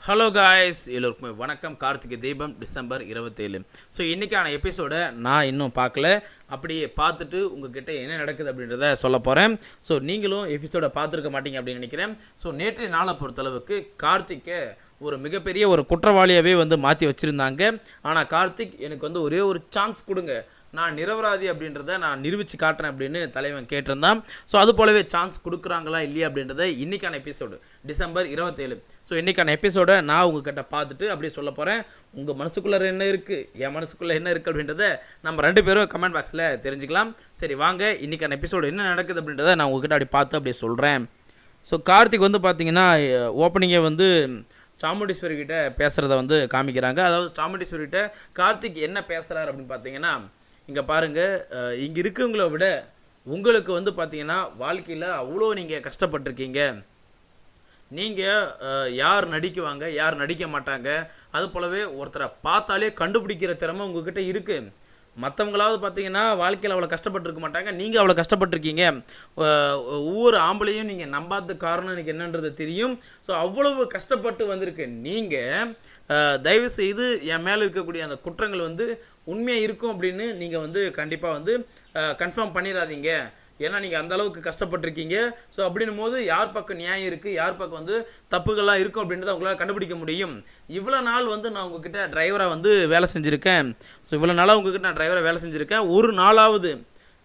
Hello guys, எல்லோருக்குமே வணக்கம். Karthigai Deepam December 27. So இன்றைக்கான எபிசோடை நான் இன்னும் பார்க்கல. அப்படியே பார்த்துட்டு உங்ககிட்ட என்ன நடக்குது அப்படின்றத சொல்ல போகிறேன். ஸோ நீங்களும் எபிசோடை பார்த்துருக்க மாட்டீங்க அப்படின்னு நினைக்கிறேன். ஸோ நேற்றைய நாளை பொறுத்தளவுக்கு கார்த்திகை ஒரு மிகப்பெரிய ஒரு குற்றவாளியாகவே மாற்றி வச்சுருந்தாங்க. ஆனால் கார்த்திக் எனக்கு ஒரே ஒரு சான்ஸ் கொடுங்க, நான் நிரபராதி அப்படின்றத நான் நிரூபித்து காட்டுறேன் அப்படின்னு தலைவன் கேட்டிருந்தான். ஸோ அது போலவே சான்ஸ் கொடுக்குறாங்களா இல்லையா அப்படின்றத இன்றைக்கான எபிசோடு டிசம்பர் 27. ஸோ இன்றைக்கான எபிசோடை நான் உங்ககிட்ட பார்த்துட்டு அப்படியே சொல்ல போகிறேன். உங்கள் மனசுக்குள்ளே என்ன இருக்குது, என் மனசுக்குள்ளே என்ன இருக்குது அப்படின்றத நம்ம ரெண்டு பேரும் கமெண்ட் பாக்ஸில் தெரிஞ்சுக்கலாம். சரி வாங்க, இன்றைக்கான எபிசோடு என்ன நடக்குது அப்படின்றத நான் உங்ககிட்ட அப்படி பார்த்து அப்படியே சொல்கிறேன். ஸோ கார்த்திக் பார்த்தீங்கன்னா ஓப்பனிங்கை சாமுண்டீஸ்வரி கிட்ட பேசுகிறத காமிக்கிறாங்க. அதாவது சாமுண்டீஸ்வரி கிட்ட கார்த்திக் என்ன பேசுகிறார் அப்படின்னு பார்த்தீங்கன்னா, இங்கே பாருங்கள், இங்கே இருக்கவங்கள விட உங்களுக்கு பார்த்தீங்கன்னா வாழ்க்கையில் அவ்வளோ நீங்கள் கஷ்டப்பட்டிருக்கீங்க. நீங்கள் யார் நடிக்குவாங்க, யார் நடிக்க மாட்டாங்க, அது போலவே ஒருத்தரை பார்த்தாலே கண்டுபிடிக்கிற திறமை உங்ககிட்ட இருக்குது. மற்றவங்களாவது பார்த்தீங்கன்னா வாழ்க்கையில் அவ்வளோ கஷ்டப்பட்டுருக்க மாட்டாங்க, நீங்கள் அவ்வளோ கஷ்டப்பட்டுருக்கீங்க. ஒவ்வொரு ஆம்பளையும் நீங்கள் நம்பாத காரணம் எனக்கு என்னன்றது தெரியும். ஸோ அவ்வளவு கஷ்டப்பட்டு வந்திருக்கு. நீங்கள் தயவுசெய்து என் மேலே இருக்கக்கூடிய அந்த குற்றங்கள் உண்மையாக இருக்கும் அப்படின்னு நீங்கள் கண்டிப்பாக கன்ஃபார்ம் பண்ணிடாதீங்க. ஏன்னா நீங்கள் அந்தளவுக்கு கஷ்டப்பட்டிருக்கீங்க. ஸோ அப்படின்னும் போது யார் பக்கம் நியாயம் இருக்குது, யார் பக்கம் தப்புகள்லாம் இருக்கும் அப்படின்றத உங்களால் கண்டுபிடிக்க முடியும். இவ்வளோ நாள் நான் உங்ககிட்ட டிரைவராக வேலை செஞ்சுருக்கேன். ஸோ இவ்வளோ நாளாக உங்ககிட்ட நான் டிரைவராக வேலை செஞ்சுருக்கேன். ஒரு நாளாவது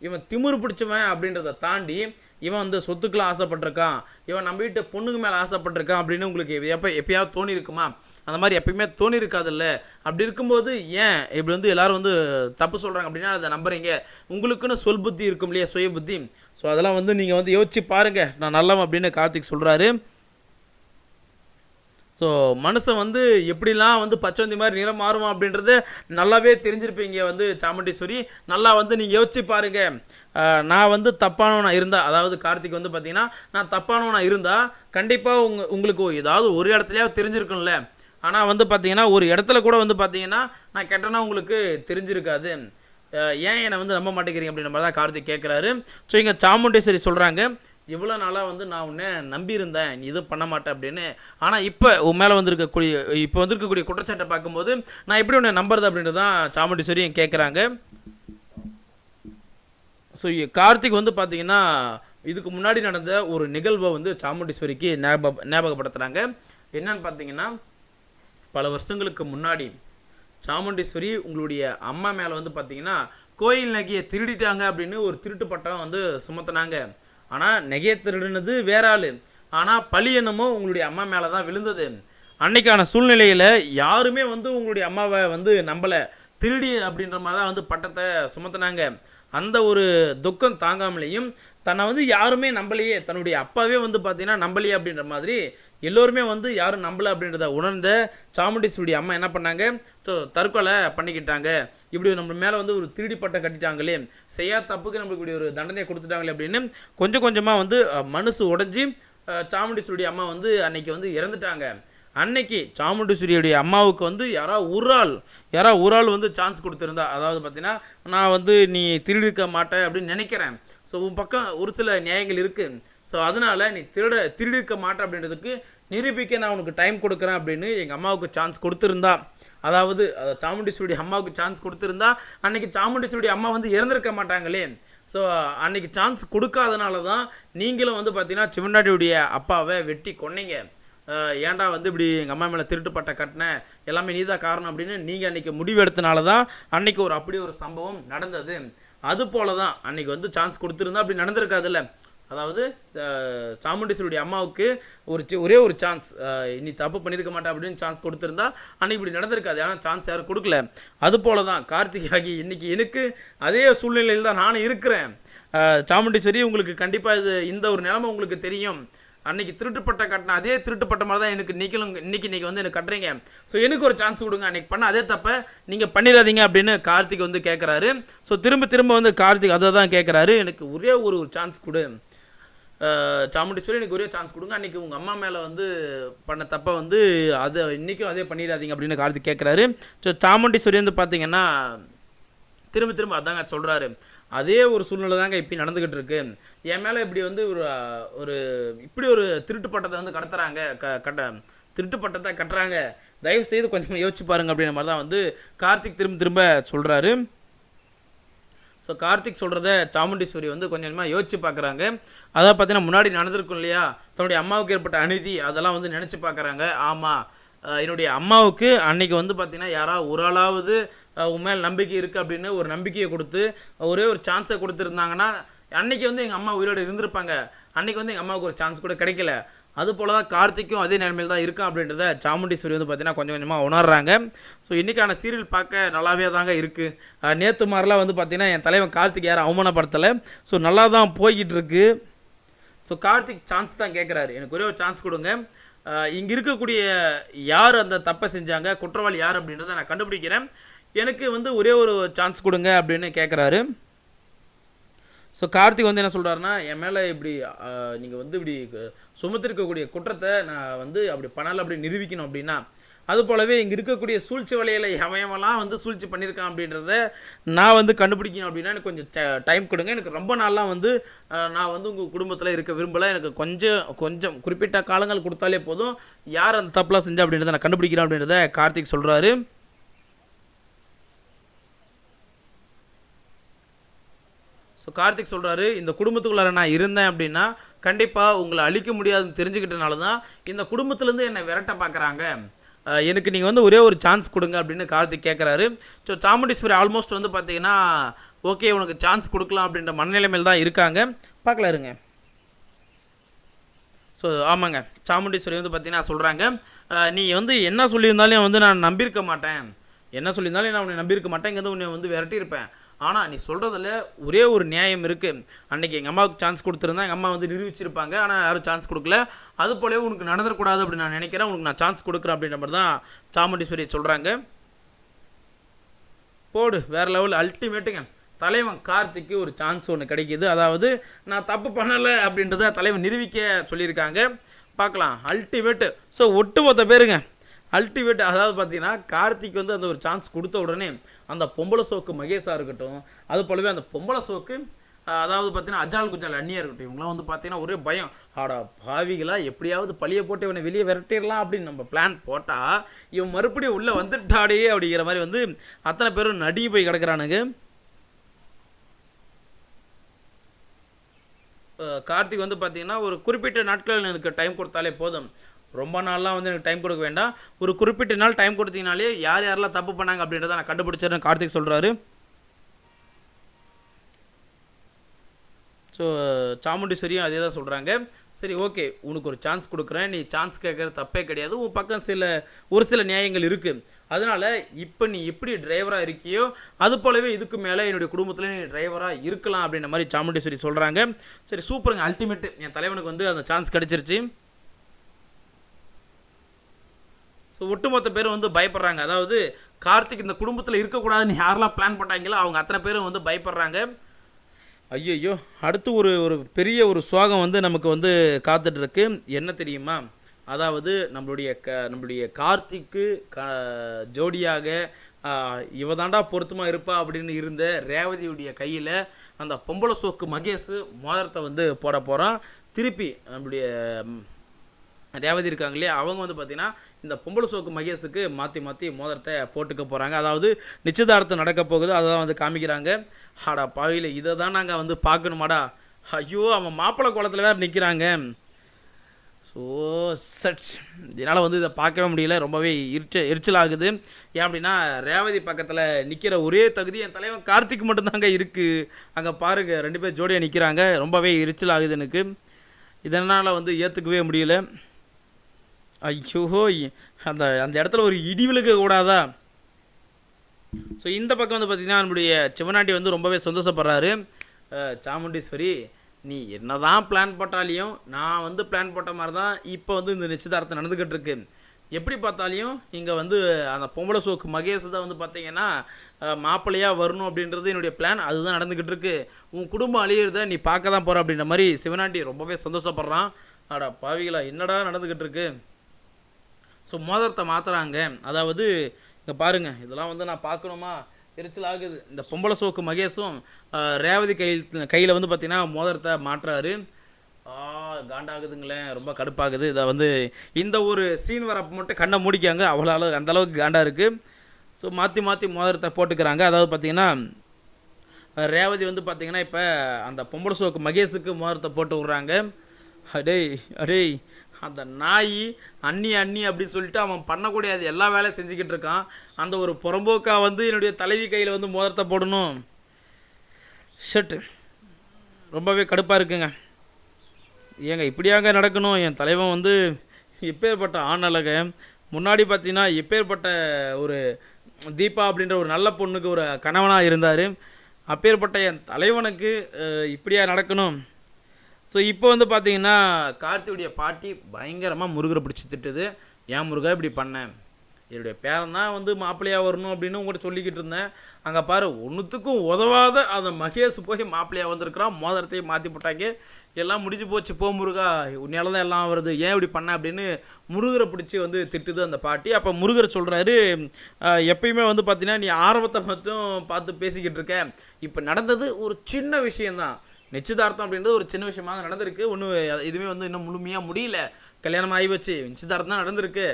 இவன் திமிரு பிடிச்சவன் அப்படின்றத தாண்டி இவன் சொத்துக்கெலாம் ஆசைப்பட்டிருக்கான், இவன் நம்ம வீட்டு பொண்ணுங்க மேலே ஆசைப்பட்டிருக்கான் அப்படின்னு உங்களுக்கு எப்பயாவது தோணி இருக்குமா? அந்த மாதிரி எப்பயுமே தோணி இருக்காதில்ல. அப்படி இருக்கும்போது ஏன் இப்படி எல்லோரும் தப்பு சொல்கிறாங்க அப்படின்னா அதை நம்புறீங்க? உங்களுக்குன்னு சொல் புத்தி இருக்கும் இல்லையா, சுய புத்தி. ஸோ அதெல்லாம் நீங்கள் யோசிச்சு பாருங்கள். நான் நல்லவன் அப்படின்னு கார்த்திக் சொல்கிறாரு. ஸோ மனுஷன் எப்படிலாம் பச்சவந்தி மாதிரி நிறம் மாறுவான் அப்படின்றது நல்லாவே தெரிஞ்சிருப்பீங்க சாமுண்டீஸ்வரி. நல்லா நீங்கள் யோசிச்சு பாருங்கள். நான் தப்பானவனாக இருந்தால், அதாவது கார்த்திக் பார்த்தீங்கன்னா நான் தப்பானவனாக இருந்தால் கண்டிப்பாக உங்களுக்கு ஏதாவது ஒரு இடத்துலையாவது தெரிஞ்சிருக்கும்ல. ஆனால் பார்த்தீங்கன்னா ஒரு இடத்துல கூட பார்த்தீங்கன்னா நான் கெட்டனா உங்களுக்கு தெரிஞ்சிருக்காது. ஏன் என்னை நம்ப மாட்டேங்கிறீங்க அப்படின்ற மாதிரி தான் கார்த்திக் கேட்குறாரு. ஸோ இங்கே சாமுண்டீஸ்வரி சொல்கிறாங்க, இவ்வளோ நாளாக நான் உன்னை நம்பியிருந்தேன், நீ இது பண்ண மாட்டேன் அப்படின்னு. ஆனால் இப்போ உன் மேலே வந்திருக்கக்கூடிய குற்றச்சாட்டை பார்க்கும்போது நான் எப்படி உன்னை நம்புறது அப்படின்றது தான் சாமுண்டீஸ்வரி கேட்குறாங்க. ஸோ கார்த்திக் பார்த்தீங்கன்னா இதுக்கு முன்னாடி நடந்த ஒரு நிகழ்வை சாமுண்டீஸ்வரிக்கு ஞாபகப்படுத்துகிறாங்க. என்னன்னு பார்த்தீங்கன்னா, பல வருஷங்களுக்கு முன்னாடி சாமுண்டீஸ்வரி உங்களுடைய அம்மா மேலே பார்த்தீங்கன்னா கோயில் நகையை திருடிட்டாங்க அப்படின்னு ஒரு திருட்டு பட்டம் சுமத்தினாங்க. ஆனால் நகையை திருடுனது வேற ஆள், ஆனால் பழி என்னமோ உங்களுடைய அம்மா மேலே தான் விழுந்தது. அன்னைக்கான சூழ்நிலையில் யாருமே உங்களுடைய அம்மாவை நம்பலை, திருடி அப்படின்ற மாதிரி தான் பட்டத்தை சுமத்தினாங்க. அந்த ஒரு துக்கம் தாங்காமலேயும் தன்னை யாருமே நம்பலையே, தன்னுடைய அப்பாவே பார்த்தீங்கன்னா நம்பலையே அப்படின்ற மாதிரி எல்லோருமே யாரும் நம்பலை அப்படின்றத உணர்ந்த சாமுண்டீஸ்வரி அம்மா என்ன பண்ணாங்க, ஸோ தற்கொலை பண்ணிக்கிட்டாங்க. இப்படி நம்ம மேலே ஒரு திருடி பட்டம் கட்டிட்டாங்களே, செய்யாத தப்புக்கு நம்மளுக்கு ஒரு தண்டனை கொடுத்துட்டாங்களே அப்படின்னு கொஞ்சம் கொஞ்சமாக மனசு உடஞ்சி சாமுண்டீஸ்வரி அம்மா அன்னைக்கு இறந்துட்டாங்க. அன்னைக்கு சாமுண்டீஸ்வரியுடைய அம்மாவுக்கு யாராவது ஒரு ஆள் சான்ஸ் கொடுத்துருந்தா, அதாவது பார்த்தீங்கன்னா நான் நீ திருடிக்க மாட்டேன் அப்படின்னு நினைக்கிறேன், ஸோ உன் பக்கம் ஒரு சில நியாயங்கள் இருக்குது, ஸோ அதனால் நீ திருடிக்க மாட்டேன் அப்படின்றதுக்கு நிரூபிக்க நான் உனக்கு டைம் கொடுக்குறேன் அப்படின்னு எங்கள் அம்மாவுக்கு சான்ஸ் கொடுத்துருந்தா, அதாவது சாமுண்டீஸ்வரி அம்மாவுக்கு சான்ஸ் கொடுத்துருந்தா அன்றைக்கி சாமுண்டீஸ்வரி அம்மா இறந்துருக்க மாட்டாங்களே. ஸோ அன்றைக்கி சான்ஸ் கொடுக்காதனால தான் நீங்களும் பார்த்தீங்கன்னா சிவனாடியுடைய அப்பாவை வெட்டி கொன்னீங்க. ஏன்டா இப்படி எங்கள் அம்மா மேலே திருட்டுப்பட்ட கட்டினேன், எல்லாமே நீ தான் காரணம் அப்படின்னு நீங்கள் அன்றைக்கி முடிவு எடுத்தனால தான் அன்றைக்கி அப்படி ஒரு சம்பவம் நடந்தது. அது போல தான் அன்றைக்கி சான்ஸ் கொடுத்துருந்தா அப்படி நடந்திருக்காதுல்ல. அதாவது சாமுண்டீஸ்வரியுடைய அம்மாவுக்கு ஒரே ஒரு சான்ஸ், நீ தப்பு பண்ணியிருக்க மாட்டேன் அப்படின்னு சான்ஸ் கொடுத்துருந்தா அன்றைக்கி இப்படி நடந்திருக்காது. ஆனால் சான்ஸ் யாரும் கொடுக்கல. அது போல தான் கார்த்திகாகி இன்றைக்கி எனக்கு அதே சூழ்நிலையில் தான் நானும் இருக்கிறேன். சாமுண்டீஸ்வரி உங்களுக்கு கண்டிப்பாக இந்த ஒரு நிலைமை உங்களுக்கு தெரியும். அன்றைக்கி திருட்டுப்பட்ட கட்டின அதே திருட்டுப்பட்ட மாதிரி தான் எனக்கு இன்றைக்கி எனக்கு கட்டுறீங்க. ஸோ எனக்கு ஒரு சான்ஸ் கொடுங்க, அன்றைக்கி பண்ண அதே தப்பை நீங்கள் பண்ணிடாதீங்க அப்படின்னு கார்த்திக் கேட்குறாரு. ஸோ திரும்ப கார்த்திக் அதை தான் கேட்குறாரு, எனக்கு ஒரே ஒரு சான்ஸ் கொடு சாமுண்டீஸ்வரி, எனக்கு ஒரே சான்ஸ் கொடுங்க, அன்றைக்கி உங்கள் அம்மா மேலே பண்ண தப்பை அதை இன்றைக்கும் அதே பண்ணிடாதீங்க அப்படின்னு கார்த்திக் கேட்குறாரு. ஸோ சாமுண்டீஸ்வரி பார்த்தீங்கன்னா திரும்ப அதாங்க சொல்கிறாரு, அதே ஒரு சூழ்நிலை தாங்க இப்போ நடந்துக்கிட்டு இருக்கு. என் மேலே இப்படி ஒரு இப்படி ஒரு திருட்டு பட்டத்தை கடத்துறாங்க, திருட்டு பட்டத்தை கட்டுறாங்க, தயவு செய்து கொஞ்சம் யோசிச்சு பாருங்க அப்படின்ற மாதிரி தான் வந்து கார்த்திக் திரும்ப திரும்ப சொல்கிறாரு. ஸோ கார்த்திக் சொல்கிறத சாமுண்டீஸ்வரி வந்து கொஞ்சம் கொஞ்சமாக யோசிச்சு பார்க்குறாங்க. அதாவது பார்த்தீங்கன்னா முன்னாடி நடந்திருக்கும் இல்லையா, தன்னுடைய அம்மாவுக்கு ஏற்பட்ட அநீதி, அதெல்லாம் வந்து நினச்சி பார்க்குறாங்க. ஆமாம், என்னுடைய அம்மாவுக்கு அன்றைக்கி வந்து பார்த்திங்கன்னா யாராவது ஒரு ஆளாவது உண்மையில் நம்பிக்கை இருக்குது அப்படின்னு ஒரு நம்பிக்கையை கொடுத்து ஒரே ஒரு சான்ஸை கொடுத்துருந்தாங்கன்னா அன்றைக்கி வந்து எங்கள் அம்மா உயிரோடு இருந்திருப்பாங்க. அன்றைக்கி வந்து எங்கள் அம்மாவுக்கு ஒரு சான்ஸ் கூட கிடைக்கல. அது போல் தான் கார்த்திக்கும் அதே நிலைமையில் தான் இருக்கான் அப்படின்றத சாமுண்டீஸ்வரி வந்து பார்த்திங்கன்னா கொஞ்சம் கொஞ்சமாக உணர்றாங்க. ஸோ இன்றைக்கான சீரியல் பார்க்க நல்லாவே தாங்க இருக்குது. நேற்று மாதிரிலாம் வந்து பார்த்திங்கன்னா என் தலைவன் கார்த்திக் யாரும் அவமானப்படுத்தலை. ஸோ நல்லா தான் போய்கிட்டு இருக்கு. ஸோ கார்த்திக் சான்ஸ் தான் கேட்குறாரு, எனக்கு ஒரே ஒரு சான்ஸ் கொடுங்க, இங்கே இருக்கக்கூடிய யார் அந்த தப்பை செஞ்சாங்க, குற்றவாளி யார் அப்படின்றத நான் கண்டுபிடிக்கிறேன், எனக்கு வந்து ஒரே ஒரு சான்ஸ் கொடுங்க அப்படின்னு கேட்குறாரு. ஸோ கார்த்திக் வந்து என்ன சொல்கிறாருன்னா, என் மேலே இப்படி நீங்கள் வந்து இப்படி சுமத்திருக்கக்கூடிய குற்றத்தை நான் வந்து அப்படி பண்ணலை அப்படி நிரூபிக்கணும் அப்படின்னா, அது போலவே இங்கே இருக்கக்கூடிய சூழ்ச்சி வலையில் எவன்லாம் வந்து சூழ்ச்சி பண்ணியிருக்கான் அப்படின்றத நான் வந்து கண்டுபிடிக்கணும் அப்படின்னா எனக்கு கொஞ்சம் டைம் கொடுங்க. எனக்கு ரொம்ப நாளாக வந்து நான் வந்து உங்கள் குடும்பத்தில் இருக்க விரும்பலை, எனக்கு கொஞ்சம் குறிப்பிட்ட காலங்கள் கொடுத்தாலே போதும், யார் அந்த தப்பெலாம் செஞ்சா அப்படின்றத நான் கண்டுபிடிக்கிறேன் அப்படின்றத கார்த்திக் சொல்கிறாரு. ஸோ கார்த்திக் சொல்கிறாரு, இந்த குடும்பத்துக்குள்ளார நான் இருந்தேன் அப்படின்னா கண்டிப்பாக உங்களை அழிக்க முடியாதுன்னு தெரிஞ்சுக்கிட்டனால தான் இந்த குடும்பத்துலேருந்து என்னை விரட்ட பார்க்குறாங்க, எனக்கு நீங்கள் வந்து ஒரே ஒரு சான்ஸ் கொடுங்க அப்படின்னு கார்த்திக் கேட்குறாரு. ஸோ சாமுண்டீஸ்வரி ஆல்மோஸ்ட் வந்து பார்த்தீங்கன்னா ஓகே உனக்கு சான்ஸ் கொடுக்கலாம் அப்படின்ற மனநிலைமையில் தான் இருக்காங்க. பார்க்கலாம் இருங்க. ஸோ ஆமாங்க, சாமுண்டீஸ்வரி வந்து பார்த்தீங்கன்னா சொல்கிறாங்க, நீ வந்து என்ன சொல்லியிருந்தாலும் வந்து நான் நம்பியிருக்க மாட்டேன், என்ன சொல்லியிருந்தாலும் நான் உன்னை நம்பியிருக்க மாட்டேன், இங்கே வந்து உன்னை வந்து விரட்டியிருப்பேன். ஆனால் நீ சொல்கிறதில் ஒரே ஒரு நியாயம் இருக்குது, அன்றைக்கி எங்கள் அம்மாவுக்கு சான்ஸ் கொடுத்துருந்தா எங்கள் அம்மா வந்து நிரூபிச்சிருப்பாங்க, ஆனால் யாரும் சான்ஸ் கொடுக்கல, அது போலவே உனக்கு நடந்துடக்கூடாது அப்படின்னு நான் நினைக்கிறேன், உனக்கு நான் சான்ஸ் கொடுக்குறேன் அப்படின்ற மாதிரி தான் சாமுண்டீஸ்வரி சொல்கிறாங்க. போடு, வேறு லெவல், அல்டிமேட்டுங்க. தலைவன் கார்த்திக்கு ஒரு சான்ஸ் ஒன்று கிடைக்கிது, அதாவது நான் தப்பு பண்ணலை அப்படின்றத தலைவன் நிரூபிக்க சொல்லியிருக்காங்க. பார்க்கலாம், அல்டிமேட்டு. ஸோ ஒட்டுமொத்த பேருங்க அல்டிமேட். அதாவது பார்த்தீங்கன்னா கார்த்திக் வந்து அந்த ஒரு சான்ஸ் கொடுத்த உடனே அந்த பொம்பளை சோக்கு மகேஷாக இருக்கட்டும், அது போலவே அந்த பொம்பளை சோக்கு அதாவது பார்த்தீங்கன்னா அஜால் குஜால் அண்ணியாக இருக்கட்டும், இவங்களாம் வந்து பார்த்தீங்கன்னா ஒரே பயம், ஆடா பாவிகளாக எப்படியாவது பழியை போட்டு இவனை வெளியே விரட்டிடலாம் அப்படின்னு நம்ம பிளான் போட்டால் இவன் மறுபடியும் உள்ளே வந்துட்டாடே அப்படிங்கிற மாதிரி வந்து அத்தனை பேரும் நடுங்கி போய் கிடக்கிறானுங்க. கார்த்திக் வந்து பார்த்தீங்கன்னா ஒரு குறிப்பிட்ட நாட்கள் எனக்கு டைம் கொடுத்தாலே போதும், ரொம்ப நாள்லாம் வந்து எனக்கு டைம் கொடுக்க வேண்டாம், ஒரு குறிப்பிட்ட நாள் டைம் கொடுத்தீங்கனாலே யார் யாரெல்லாம் தப்பு பண்ணாங்க அப்படின்றத நான் கண்டுபிடிச்சிடுறேன் கார்த்திக் சொல்கிறாரு. ஸோ சாமுண்டீஸ்வரியும் அதே தான் சொல்கிறாங்க. சரி ஓகே, உனக்கு ஒரு சான்ஸ் கொடுக்குறேன், நீ சான்ஸ் கேட்குறது தப்பே கிடையாது, உன் பக்கம் ஒரு சில நியாயங்கள் இருக்குது, அதனால் இப்போ நீ எப்படி டிரைவராக இருக்கியோ அது போலவே இதுக்கு மேலே என்னுடைய குடும்பத்தில் நீ டிரைவராக இருக்கலாம் அப்படின்ற மாதிரி சாமுண்டீஸ்வரி சொல்கிறாங்க. சரி சூப்பருங்க, அல்டிமேட்டு, என் தலைவனுக்கு வந்து அந்த சான்ஸ் கிடச்சிருச்சு. ஸோ ஒட்டுமொத்த பேரும் வந்து பயப்படுறாங்க, அதாவது கார்த்திக் இந்த குடும்பத்தில் இருக்கக்கூடாதுன்னு யாரெல்லாம் பிளான் பண்ணாங்களோ அவங்க அத்தனை பேரும் வந்து பயப்படுறாங்க. ஐயோ, அடுத்து ஒரு பெரிய ஒரு சோகம் வந்து நமக்கு வந்து காத்துட்ருக்கு, என்ன தெரியுமா, அதாவது நம்மளுடைய கார்த்திக்கு ஜோடியாக இவ தாண்டா பொருத்தமாக இருப்பா அப்படின்னு இருந்த ரேவதியுடைய கையில் அந்த பொம்பளை சோக்கு மகேஷ் மோதிரத்தை வந்து போட போகிறான். திருப்பி நம்மளுடைய ரேவதி இருக்காங்க இல்லையா, அவங்க வந்து பார்த்திங்கன்னா இந்த பொம்பளை சோக்கு மகேஷுக்கு மாற்றி மோதிரத்தை போட்டுக்க போகிறாங்க, அதாவது நிச்சயதார்த்தம் நடக்க போகுது, அதை தான் வந்து காமிக்கிறாங்க. ஆடா பாவியில் இதை தான் நாங்கள் வந்து பார்க்கணுமாடா, ஐயோ அவன் மாப்பிள்ளை குளத்தில் வேறு நிற்கிறாங்க. ஸோ என்னால் வந்து இதை பார்க்கவே முடியல, ரொம்பவே எரிச்சல் ஆகுது. ஏன் அப்படின்னா ரேவதி பக்கத்தில் நிற்கிற ஒரே தகுதி என் தலைவன் கார்த்திக் மட்டும்தாங்க இருக்குது, அங்கே பாருங்கள் 2 பேர் ஜோடியாக நிற்கிறாங்க, ரொம்பவே எரிச்சல் ஆகுது எனக்கு, இதனால் வந்து ஏற்றுக்கவே முடியல. ஐயோ, அந்த இடத்துல ஒரு இடி விழுக கூடாதா. ஸோ இந்த பக்கம் வந்து பார்த்திங்கன்னா நம்முடைய சிவனாண்டி வந்து ரொம்பவே சந்தோஷப்படுறாரு. சாமுண்டீஸ்வரி, நீ என்ன தான் பிளான் போட்டாலையும் நான் வந்து பிளான் போட்ட மாதிரி தான் இப்போ வந்து இந்த நிச்சயதார்த்தம் நடந்துக்கிட்டு இருக்கு, எப்படி பார்த்தாலையும் இங்கே வந்து அந்த பொம்பளை சோக்கு மகேஷ் தான் வந்து பார்த்திங்கன்னா மாப்பிள்ளையாக வரணும் அப்படின்றது என்னுடைய பிளான், அதுதான் நடந்துக்கிட்டு இருக்கு, உன் குடும்பம் அழியிறத நீ பார்க்க தான் போகிற அப்படின்ற மாதிரி சிவனாண்டி ரொம்பவே சந்தோஷப்படுறான். ஆடா பாவிகளா, என்னடா நடந்துக்கிட்டு இருக்கு. ஸோ மோதிரத்தை மாற்றுறாங்க, அதாவது இங்கே பாருங்கள், இதெல்லாம் வந்து நான் பார்க்கணுமா, எரிச்சல் ஆகுது. இந்த பொம்பளை சோக்கு மகேஷும் ரேவதி கையில் வந்து பார்த்திங்கன்னா மோதிரத்தை மாட்டுறாரு. காண்டாகுதுங்களேன், ரொம்ப கடுப்பாகுது. இதை வந்து இந்த ஒரு சீன் வரப்போ மட்டும் கண்ணை மூடிக்காங்க, அவ்வளோ அந்தளவுக்கு காண்டாக இருக்குது. ஸோ மாற்றி மாற்றி மோதிரத்தை போட்டுக்கிறாங்க. அதாவது பார்த்திங்கன்னா ரேவதி வந்து பார்த்திங்கன்னா இப்போ அந்த பொம்பளை சோக்கு மகேஷுக்கு மோதிரத்தை போட்டு விட்றாங்க. அடேய் அந்த நாய் அண்ணி அண்ணி அப்படின்னு சொல்லிட்டு அவன் பண்ணக்கூடியது எல்லா வேலையும் செஞ்சுக்கிட்டு இருக்கான். அந்த ஒரு புறம்போக்கா வந்து என்னுடைய தலைவி கையில் வந்து மோதிரத்தை போடணும். ஷர்ட்டு ரொம்பவே கடுப்பாக இருக்குங்க. ஏங்க இப்படியாங்க நடக்கணும்? என் தலைவன் வந்து எப்பேற்பட்ட ஆணழக. முன்னாடி பார்த்தீங்கன்னா எப்பேற்பட்ட ஒரு தீபா அப்படின்ற ஒரு நல்ல பொண்ணுக்கு ஒரு கணவனாக இருந்தார். அப்பேற்பட்ட என் தலைவனுக்கு இப்படியா நடக்கணும்? ஸோ இப்போ வந்து பார்த்தீங்கன்னா கார்த்தியுடைய பாட்டி பயங்கரமாக முருகரை பிடிச்சி திட்டுது. ஏன் முருகா இப்படி பண்ணேன்? என்னுடைய பேரன் தான் வந்து மாப்பிள்ளையாக வரணும் அப்படின்னு உங்கள்கிட்ட சொல்லிக்கிட்டு இருந்தேன். அங்கே பாரு, ஒன்றுத்துக்கும் உதவாத அந்த மகேஷ் போய் மாப்பிள்ளையாக வந்திருக்கிறான். மோதிரத்தையும் மாற்றி போட்டாங்க. எல்லாம் முடிஞ்சு போச்சு, போ முருகா, உன்னால தான் எல்லாம் வருது, ஏன் இப்படி பண்ண அப்படின்னு முருகரை பிடிச்சி வந்து திட்டுது அந்த பாட்டி. அப்போ முருகர் சொல்கிறாரு, எப்பயுமே வந்து பார்த்தீங்கன்னா நீ ஆரம்பத்தை மட்டும் பார்த்து பேசிக்கிட்டு இருக்க. இப்போ நடந்தது ஒரு சின்ன விஷயந்தான். நிச்சயதார்த்தம் அப்படின்றது ஒரு சின்ன விஷயமாக நடந்திருக்கு. ஒன்றும் இதுவுமே வந்து இன்னும் முழுமையாக முடியல. கல்யாணம் ஆகி வச்சு நிச்சயதார்த்தம் தான் நடந்திருக்கு.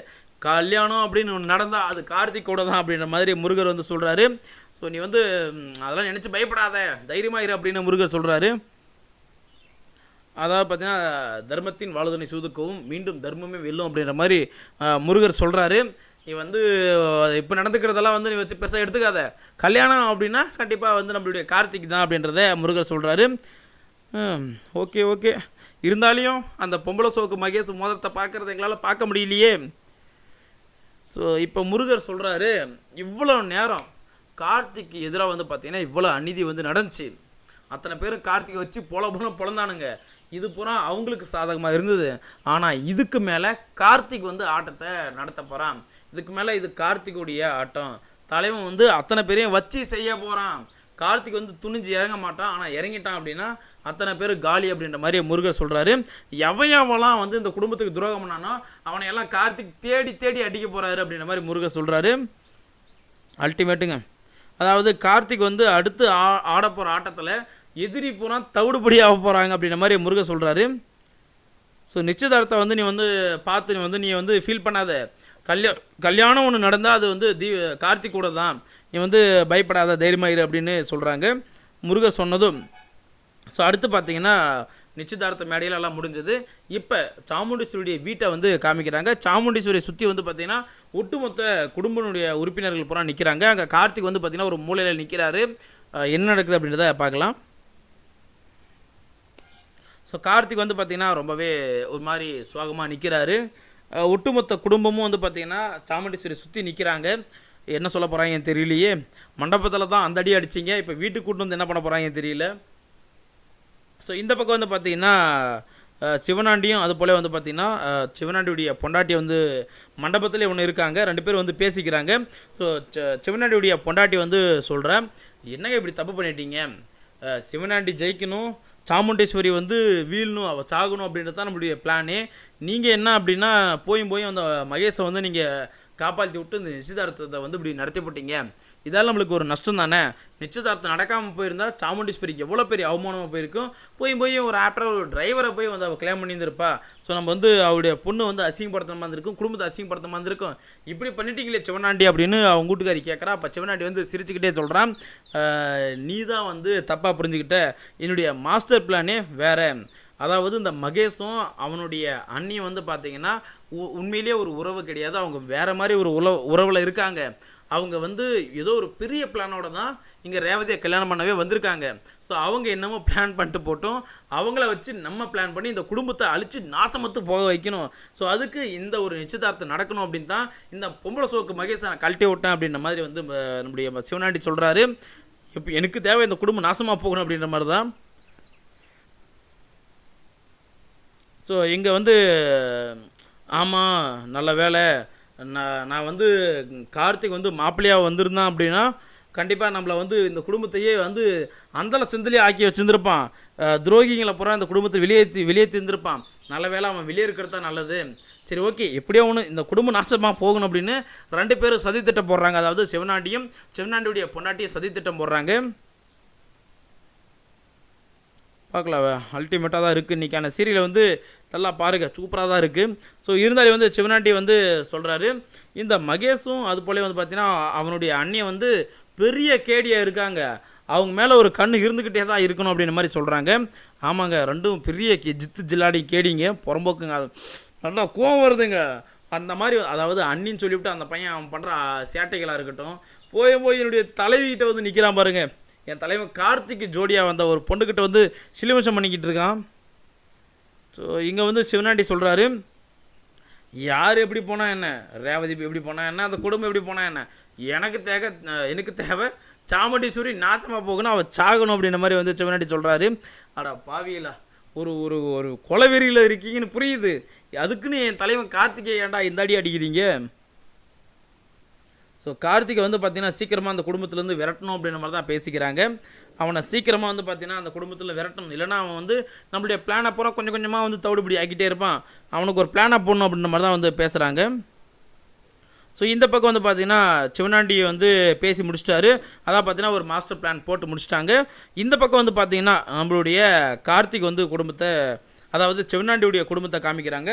கல்யாணம் அப்படின்னு ஒன்று நடந்தால் அது கார்த்திகோட தான் அப்படின்ற மாதிரி முருகர் வந்து சொல்கிறாரு. ஸோ நீ வந்து அதெல்லாம் நினச்சி பயப்படாத, தைரியமாக இரு அப்படின்னு முருகர் சொல்கிறாரு. அதாவது பார்த்தீங்கன்னா தர்மத்தின் வாழ்தனை சூதுக்கவும் மீண்டும் தர்மமே வெல்லும் அப்படின்ற மாதிரி முருகர் சொல்கிறாரு. நீ வந்து இப்போ நடந்துக்கிறதெல்லாம் வந்து நீ வச்சு பெருசாக எடுத்துக்காத. கல்யாணம் அப்படின்னா கண்டிப்பாக வந்து நம்மளுடைய கார்த்திக் தான் அப்படின்றத முருகர் சொல்கிறாரு. ஓகே இருந்தாலையும் அந்த பொம்பளை சோக்கு மகேஷ் மோதிரத்தை பார்க்குறத எங்களால் பார்க்க முடியலையே. ஸோ இப்போ முருகர் சொல்கிறாரு, இவ்வளோ நேரம் கார்த்திக்கு எதிராக வந்து பார்த்திங்கன்னா இவ்வளோ அநீதி வந்து நடந்துச்சு. அத்தனை பேரும் கார்த்திகை வச்சு பொழந்தானுங்க. இது பூரா அவங்களுக்கு சாதகமாக இருந்தது. ஆனால் இதுக்கு மேலே கார்த்திக் வந்து ஆட்டத்தை நடத்த போகிறான். இதுக்கு மேலே இது கார்த்திகுடைய ஆட்டம். தலைவன் வந்து அத்தனை பேரையும் வச்சு செய்ய போகிறான். கார்த்திக் வந்து துணிஞ்சு இறங்க மாட்டான். ஆனால் இறங்கிட்டான் அப்படின்னா அத்தனை பேர் காலி அப்படின்ற மாதிரி முருகர் சொல்கிறாரு. எவையவெல்லாம் வந்து இந்த குடும்பத்துக்கு துரோகம் பண்ணானோ அவனை எல்லாம் கார்த்திக் தேடி அடிக்க போகிறாரு அப்படின்ற மாதிரி முருகர் சொல்கிறாரு. அல்டிமேட்டுங்க. அதாவது கார்த்திக் வந்து அடுத்து ஆட போகிற ஆட்டத்தில் எதிரி பூரா தவிடுபடி ஆக போகிறாங்க அப்படின்ற மாதிரி முருகர் சொல்கிறாரு. ஸோ நிச்சயதார்த்தம் வந்து நீ வந்து பார்த்து நீ வந்து ஃபீல் பண்ணாத. கல்யாணம் ஒன்று நடந்தால் அது வந்து கார்த்திக் கூட தான். நீ வந்து பயப்படாத, தைரியமாக இரு அப்படின்னு சொல்கிறாங்க முருகர் சொன்னதும். ஸோ அடுத்து பார்த்தீங்கன்னா நிச்சயதார்த்த மேடையில் எல்லாம் முடிஞ்சது. இப்போ சாமுண்டீஸ்வரியுடைய வீட்டை வந்து காமிக்கிறாங்க. சாமுண்டீஸ்வரியை சுற்றி வந்து பார்த்திங்கன்னா ஒட்டுமொத்த குடும்பனுடைய உறுப்பினர்கள் பூரா நிற்கிறாங்க. அங்கே கார்த்திக் வந்து பார்த்திங்கன்னா ஒரு மூலையில் நிற்கிறாரு. என்ன நடக்குது அப்படின்றத பார்க்கலாம். ஸோ கார்த்திக் வந்து பார்த்திங்கன்னா ரொம்பவே ஒரு மாதிரி சுவாகமாக நிற்கிறாரு. ஒட்டுமொத்த குடும்பமும் வந்து பார்த்திங்கன்னா சாமுண்டீஸ்வரி சுற்றி நிற்கிறாங்க. என்ன சொல்ல போகிறாங்கன்னு தெரியலையே. மண்டபத்தில் தான் அந்த அடி அடிச்சிங்க, இப்போ வீட்டுக்கு கூட்டு வந்து என்ன பண்ண போகிறாங்கன்னு தெரியல. ஸோ இந்த பக்கம் வந்து பார்த்திங்கன்னா சிவனாண்டியும் அது போல் வந்து பார்த்திங்கன்னா சிவனாண்டியுடைய பொண்டாட்டி வந்து மண்டபத்திலே ஒன்று இருக்காங்க. 2 பேர் வந்து பேசிக்கிறாங்க. ஸோ சிவனாண்டியுடைய பொண்டாட்டி வந்து சொல்கிறேன், என்னங்க இப்படி தப்பு பண்ணிட்டீங்க? சிவனாண்டி ஜெயிக்கணும், சாமுண்டீஸ்வரி வந்து வீழணும், அவள் சாகணும் அப்படின்றது தான் நம்மளுடைய பிளானே. நீங்கள் என்ன அப்படின்னா போயும் அந்த மகேஷை வந்து நீங்கள் காப்பாற்றி விட்டு இந்த நிச்சயதார்த்தத்தை வந்து இப்படி நடத்தி போட்டீங்க. இதால் நம்மளுக்கு ஒரு நஷ்டம் தானே. நிச்சயதார்த்தம் நடக்காமல் போயிருந்தால் சாமுண்டீஸ்வரிக்கு எவ்வளோ பெரிய அவமானமாக போயிருக்கும். போய் ஒரு ஆஃப்டர் ஒரு டிரைவரை போய் வந்து அவள் கிளைம் பண்ணியிருந்திருப்பா. ஸோ நம்ம வந்து அவருடைய பொண்ணு வந்து அசிங்கப்படுத்த மாதிரி இருக்கும், குடும்பத்தை அசிங்கப்படுத்த மாதிரி இருக்கும். இப்படி பண்ணிட்டீங்களே சிவனாண்டி அப்படின்னு அவங்க வீட்டுக்காரி கேட்குறா. அப்போ சிவனாண்டி வந்து சிரிச்சுக்கிட்டே சொல்கிறான், நீ தான் வந்து தப்பாக புரிஞ்சுக்கிட்ட, என்னுடைய மாஸ்டர் பிளானே வேறு. அதாவது இந்த மகேஷும் அவனுடைய அண்ணியும் வந்து பார்த்திங்கன்னா உண்மையிலேயே ஒரு உறவு கிடையாது. அவங்க வேறு மாதிரி ஒரு உறவில் இருக்காங்க. அவங்க வந்து ஏதோ ஒரு பெரிய பிளானோட தான் இங்கே ரேவதியை கல்யாணம் பண்ணவே வந்திருக்காங்க. ஸோ அவங்க என்னமோ பிளான் பண்ணிட்டு போட்டோம், அவங்கள வச்சு நம்ம பிளான் பண்ணி இந்த குடும்பத்தை அழித்து நாசமத்து போக வைக்கணும். ஸோ அதுக்கு இந்த ஒரு நிச்சயதார்த்தம் நடக்கணும் அப்படின்னு தான் இந்த பொம்பளை சோக்கு மகேஷை நான் கழட்டி விட்டேன் அப்படின்ற மாதிரி வந்து நம்முடைய சிவனாண்டி சொல்கிறாரு. இப்போ எனக்கு தேவை இந்த குடும்பம் நாசமாக போகணும் அப்படின்ற மாதிரி தான். ஸோ இங்கே வந்து ஆமாம், நல்ல வேலை, நான் வந்து கார்த்திக் வந்து மாப்பிள்ளையாக வந்திருந்தான் அப்படின்னா கண்டிப்பாக நம்மளை வந்து இந்த குடும்பத்தையே வந்து அந்தல சிந்தலையே ஆக்கி வச்சுருந்துருப்பான். துரோகிங்களை பூரா இந்த குடும்பத்தை வெளியேற்றிருந்துருப்பான். நல்ல வேலை அவன் வெளியே இருக்கிறது தான் நல்லது. சரி, ஓகே, எப்படியோ ஒன்று இந்த குடும்பம் நாசமாக போகணும் அப்படின்னு 2 பேரும் சதித்திட்டம் போடுறாங்க. அதாவது சிவனாண்டியுடைய பொண்டாட்டியும் சதித்திட்டம் போடுறாங்க. பார்க்கலாம் அல்டிமேட்டாக தான் இருக்குது. இன்றைக்கான சீரியலை வந்து நல்லா பாருங்கள், சூப்பராக தான் இருக்குது. ஸோ இருந்தாலும் வந்து சிவனாண்டி வந்து சொல்கிறாரு, இந்த மகேஷும் அது போல வந்து பார்த்தீங்கன்னா அவனுடைய அண்ணியை வந்து பெரிய கேடியாக இருக்காங்க, அவங்க மேலே ஒரு கண் இருந்துக்கிட்டே தான் இருக்கணும் அப்படின்ற மாதிரி சொல்கிறாங்க. ஆமாங்க, ரெண்டும் பெரிய ஜித்து ஜில்லாடி கேடிங்க, புறம்போக்குங்க. அது நல்லா கோவம் வருதுங்க. அந்த மாதிரி அதாவது அண்ணின்னு சொல்லிவிட்டு அந்த பையன் அவன் பண்ணுற சேட்டைகளாக இருக்கட்டும், போய் என்னுடைய தலைவிகிட்ட வந்து நிற்கிறான் பாருங்க. என் தலைவன் கார்த்திக்கு ஜோடியாக வந்த ஒரு பொண்ணுக்கிட்ட வந்து சிலிமிஷம் பண்ணிக்கிட்டு இருக்கான். ஸோ இங்கே வந்து சிவனாண்டி சொல்கிறாரு, யார் எப்படி போனால் என்ன, ரேவதி எப்படி போனால் என்ன, அந்த குடும்பம் எப்படி போனால் என்ன, எனக்கு தேவை சாமுண்டீஸ்வரி நாச்சமாக போகணும், அவள் சாகணும் அப்படின்ற மாதிரி வந்து சிவனாண்டி சொல்கிறாரு. அடா பாவியலா, ஒரு ஒரு ஒரு கொலவெறியில் இருக்கீங்கன்னு புரியுது, அதுக்குன்னு என் தலைவன் கார்த்திகை ஏன்டா இந்த அடி அடிக்கிறீங்க. ஸோ கார்த்திகை வந்து பார்த்திங்கன்னா சீக்கிரமாக அந்த குடும்பத்துலேருந்து விரட்டணும் அப்படின்ற மாதிரி தான் பேசிக்கிறாங்க. அவனை சீக்கிரமாக வந்து பார்த்திங்கன்னா அந்த குடும்பத்தில் விரட்டணும், இல்லைனா அவன் வந்து நம்மளுடைய பிளானை பூரா கொஞ்சம் கொஞ்சமாக வந்து தவிடுபடி ஆக்கிட்டே இருப்பான். அவனுக்கு ஒரு பிளானை போடணும் அப்படின்ற மாதிரி தான் வந்து பேசுகிறாங்க. ஸோ இந்த பக்கம் வந்து பார்த்திங்கன்னா சிவனாண்டியை வந்து பேசி முடிச்சிட்டாரு. அதான் பார்த்திங்கன்னா ஒரு மாஸ்டர் பிளான் போட்டு முடிச்சிட்டாங்க. இந்த பக்கம் வந்து பார்த்திங்கன்னா நம்மளுடைய கார்த்திக் வந்து குடும்பத்தை, அதாவது சிவனாண்டியுடைய குடும்பத்தை காமிக்கிறாங்க.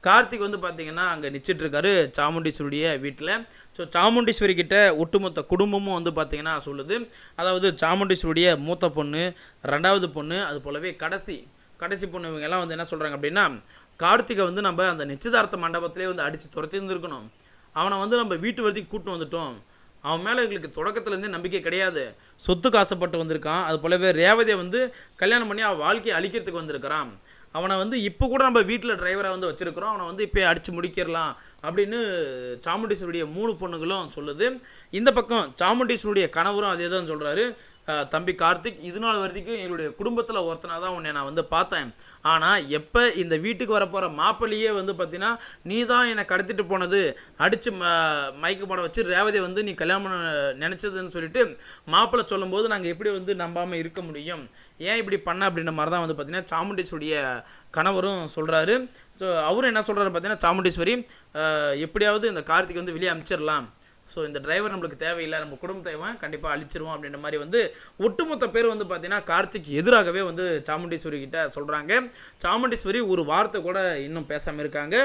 கார்த்திக் வந்து பார்த்திங்கன்னா அங்கே நிச்சிட்ருக்காரு சாமுண்டீஸ்வரியுடைய வீட்டில். ஸோ சாமுண்டீஸ்வரி கிட்ட ஒட்டுமொத்த குடும்பமும் வந்து பார்த்திங்கன்னா சொல்லுது, அதாவது சாமுண்டீஸ்வரியுடைய மூத்த பொண்ணு, ரெண்டாவது பொண்ணு, அது போலவே கடைசி பொண்ணு, இவங்கெல்லாம் வந்து என்ன சொல்கிறாங்க அப்படின்னா, கார்த்திகை வந்து நம்ம அந்த நிச்சயதார்த்த மண்டபத்திலே வந்து அடித்து துரத்திருந்துருக்கணும், அவனை வந்து நம்ம வீட்டு வரைக்கும் கூட்டு வந்துட்டோம், அவன் மேலே எங்களுக்கு தொடக்கத்துலேருந்தே நம்பிக்கை கிடையாது, சொத்துக்கு ஆசைப்பட்டு வந்திருக்கான், அது போலவே ரேவதியை வந்து கல்யாணம் பண்ணி அவன் வாழ்க்கையை அழிக்கிறதுக்கு வந்திருக்கிறான், அவனை வந்து இப்போ கூட நம்ம வீட்டில் டிரைவராக வந்து வச்சுருக்கிறோம், அவனை வந்து இப்போ அடித்து முடிக்கிடலாம் அப்படின்னு சாமுண்டீஸ்வரியுடைய 3 பொண்ணுகளும் சொல்லுது. இந்த பக்கம் சாமுண்டீஸ்வரியுடைய கணவரும் அதே தான் சொல்கிறாரு, தம்பி கார்த்திக், இது நாள் வரைக்கும் எங்களுடைய குடும்பத்தில் ஒருத்தனாக தான் உன்னை நான் வந்து பார்த்தேன், ஆனால் எப்போ இந்த வீட்டுக்கு வரப்போகிற மாப்பிள்ளையே வந்து பார்த்தீங்கன்னா நீ தான் என்னை கடத்திட்டு போனது, அடித்து மயக்க போட வச்சு ரேவதியை வந்து நீ கல்யாணம் நினச்சதுன்னு சொல்லிட்டு மாப்பிள்ளை சொல்லும்போது நாங்கள் எப்படி வந்து நம்பாமல் இருக்க முடியும், ஏன் இப்படி பண்ண அப்படின்ற மாதிரி தான் வந்து பார்த்தீங்கன்னா சாமுண்டீஸ்வரியுடைய கணவரும் சொல்கிறாரு. ஸோ அவரும் என்ன சொல்கிறாரு பார்த்தீங்கன்னா, சாமுண்டீஸ்வரி எப்படியாவது இந்த கார்த்திக் வந்து வெளியே அனுப்பிச்சிடலாம், ஸோ இந்த டிரைவர் நம்மளுக்கு தேவையில்லை, நம்ம குடும்பத்தை கண்டிப்பாக அழிச்சிருவோம் அப்படின்ற மாதிரி வந்து ஒட்டுமொத்த பேர் வந்து பார்த்தீங்கன்னா கார்த்திக் எதிராகவே வந்து சாமுண்டீஸ்வரி கிட்ட சொல்கிறாங்க. சாமுண்டீஸ்வரி ஒரு வார்த்தை கூட இன்னும் பேசாமல் இருக்காங்க.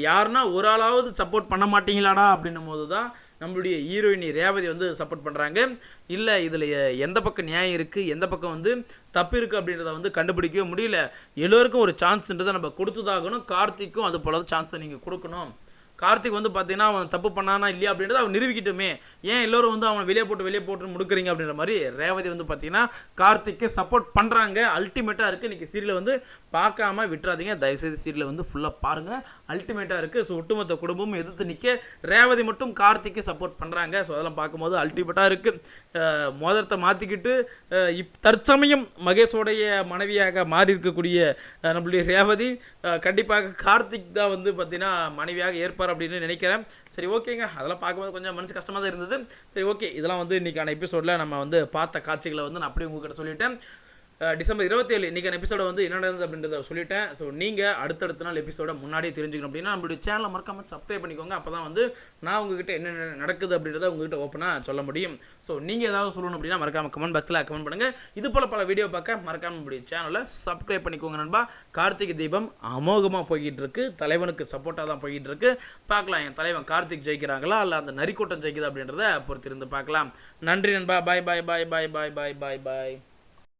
யாருன்னா ஒரு ஆளாவது சப்போர்ட் பண்ண மாட்டீங்களாடா அப்படின்னும் போது தான் நம்மளுடைய ஹீரோயினி ரேவதி வந்து சப்போர்ட் பண்ணுறாங்க. இல்லை இதில் எந்த பக்கம் நியாயம் இருக்குது, எந்த பக்கம் வந்து தப்பு இருக்குது அப்படின்றத வந்து கண்டுபிடிக்கவே முடியல, எல்லோருக்கும் ஒரு சான்ஸ்ன்றதை நம்ம கொடுத்துதாகணும், கார்த்திக்கும் அது போல சான்ஸை நீங்கள் கொடுக்கணும், கார்த்திக் வந்து பார்த்தீங்கன்னா அவன் தப்பு பண்ணானா இல்லையா அப்படின்றத அவன் நிரூபிக்கிட்டுமே, ஏன் எல்லோரும் வந்து அவன் வெளியே போட்டு முடுக்குறீங்க அப்படின்ற மாதிரி ரேவதி வந்து பார்த்தீங்கன்னா கார்த்திக்கு சப்போர்ட் பண்ணுறாங்க. அல்டிமேட்டாக இருக்குது. இன்றைக்கி சீரியலை வந்து பார்க்காம விட்டுறாதீங்க, தயவுசெய்து சீரியலை வந்து ஃபுல்லாக பாருங்கள், அல்டிமேட்டாக இருக்குது. ஸோ ஒட்டுமொத்த குடும்பமும் எதிர்த்து நிற்க ரேவதி மட்டும் கார்த்திக்கு சப்போர்ட் பண்ணுறாங்க. ஸோ அதெல்லாம் பார்க்கும்போது அல்டிமேட்டாக இருக்குது. மோதிரத்தை மாற்றிக்கிட்டு தற்சமயம் மகேஷோடைய மனைவியாக மாறி இருக்கக்கூடிய நம்மளுடைய ரேவதி கண்டிப்பாக கார்த்திக் தான் வந்து பார்த்தீங்கன்னா மனைவியாக ஏற்பார் அப்படின்னு நினைக்கிறேன். சரி ஓகேங்க, அதெல்லாம் பார்க்கும்போது கொஞ்சம் மனசு கஷ்டமாக தான் இருந்தது. சரி ஓகே, இதெல்லாம் வந்து இன்றைக்கான எபிசோடில் நம்ம வந்து பார்த்த காட்சிகளை வந்து நான் அப்படியே உங்ககிட்ட சொல்லிட்டேன். டிசம்பர் 27 இன்றைக்கான எபிசோட வந்து என்ன நடந்தது அப்படின்றத சொல்லிட்டேன். ஸோ நீங்கள் அடுத்தடுத்த நாள் எபிசோட முன்னாடியே தெரிஞ்சுக்கணும் அப்படின்னா நம்மளுடைய சேனலை மறக்காமல் சப்ஸ்கிரைப் பண்ணிக்கோங்க. அப்போ தான் வந்து நான் உங்ககிட்ட என்ன நடக்குது அப்படின்றத உங்ககிட்ட ஓப்பனாக சொல்ல முடியும். ஸோ நீங்கள் ஏதாவது சொல்லணும் அப்படின்னா மறக்காமல் கமெண்ட் பாக்ஸில் கமெண்ட் பண்ணுங்கள். இது போல் பல வீடியோ பார்க்க மறக்காமல் நம்மளுடைய சேனலை சப்ஸ்கிரைப் பண்ணிக்கோங்க நண்பா. கார்த்திகை தீபம் அமோகமாக போய்கிட்டு இருக்கு, தலைவனுக்கு சப்போர்ட்டாக தான் போய்கிட்டு இருக்கு. பார்க்கலாம் என் தலைவன் கார்த்திக் ஜெயிக்கிறாங்களா இல்லை அந்த நரிக்கூட்டம் ஜெயிக்குது அப்படின்றத பொறுத்திருந்து பார்க்கலாம். நன்றி நண்பா. பாய் பாய் பாய் பாய் பாய் பாய் பாய் பாய்.